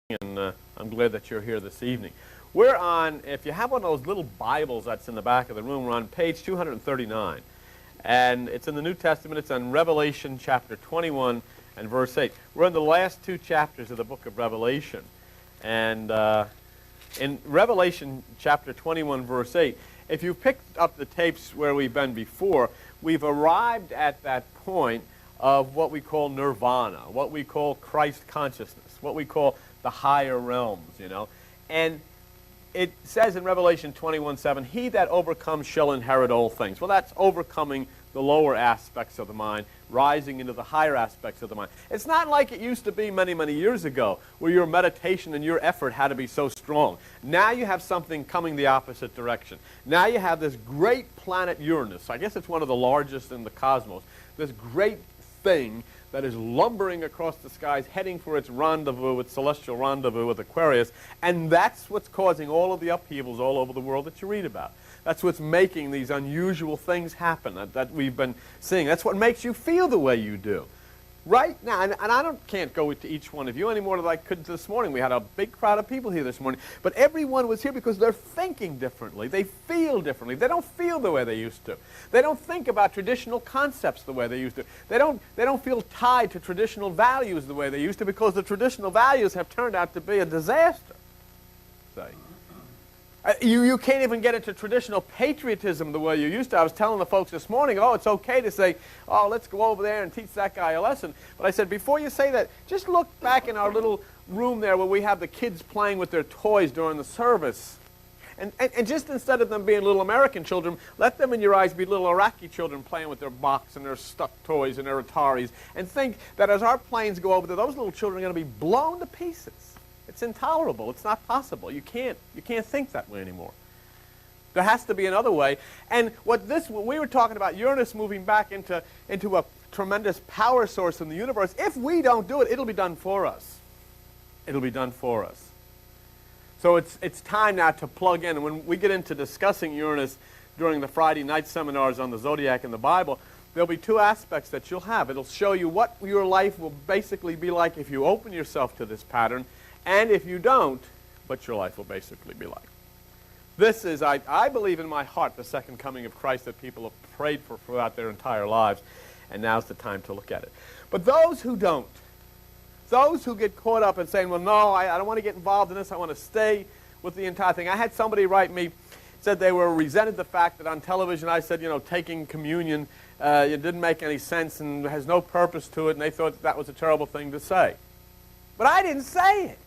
and I'm glad that you're here this evening. We're on, if you have one of those little Bibles that's in the back of the room, we're on page 239. And it's in the New Testament. It's on Revelation chapter 21 and verse 8. We're in the last two chapters of the book of Revelation. And in Revelation chapter 21, verse 8, if you picked up the tapes where we've been before, we've arrived at that point of what we call nirvana, what we call Christ consciousness, what we call the higher realms, you know. And it says in Revelation 21:7, he that overcomes shall inherit all things. Well, that's overcoming the lower aspects of the mind, rising into the higher aspects of the mind. It's not like it used to be many, many years ago, where your meditation and your effort had to be so strong. Now you have something coming the opposite direction. Now you have this great planet Uranus. I guess it's one of the largest in the cosmos. This great thing that is lumbering across the skies, heading for its rendezvous, its celestial rendezvous with Aquarius, and that's what's causing all of the upheavals all over the world that you read about. That's what's making these unusual things happen that we've been seeing. That's what makes you feel the way you do. Right now, and I can't go to each one of you any more than I could this morning. We had a big crowd of people here this morning. But everyone was here because they're thinking differently. They feel differently. They don't feel the way they used to. They don't think about traditional concepts the way they used to. They don't feel tied to traditional values the way they used to, because the traditional values have turned out to be a disaster. Say. You can't even get into traditional patriotism the way you used to. I was telling the folks this morning, oh, it's okay to say, oh, let's go over there and teach that guy a lesson. But I said, before you say that, just look back in our little room there where we have the kids playing with their toys during the service. And just instead of them being little American children, let them in your eyes be little Iraqi children playing with their box and their stuffed toys and their Ataris. And think that as our planes go over there, those little children are going to be blown to pieces. It's intolerable. It's not possible. You can't think that way anymore. There has to be another way. And what we were talking about, Uranus moving back into a tremendous power source in the universe. If we don't do it, it'll be done for us. It'll be done for us. So it's time now to plug in. And when we get into discussing Uranus during the Friday night seminars on the Zodiac and the Bible, there'll be two aspects that you'll have. It'll show you what your life will basically be like if you open yourself to this pattern, and if you don't, what your life will basically be like. This is, I believe in my heart, the second coming of Christ that people have prayed for throughout their entire lives, and now's the time to look at it. But those who don't, those who get caught up in saying, well, no, I don't want to get involved in this, I want to stay with the entire thing. I had somebody write me, said they were resented the fact that on television I said, you know, taking communion, it didn't make any sense and has no purpose to it, and they thought that was a terrible thing to say. But I didn't say it.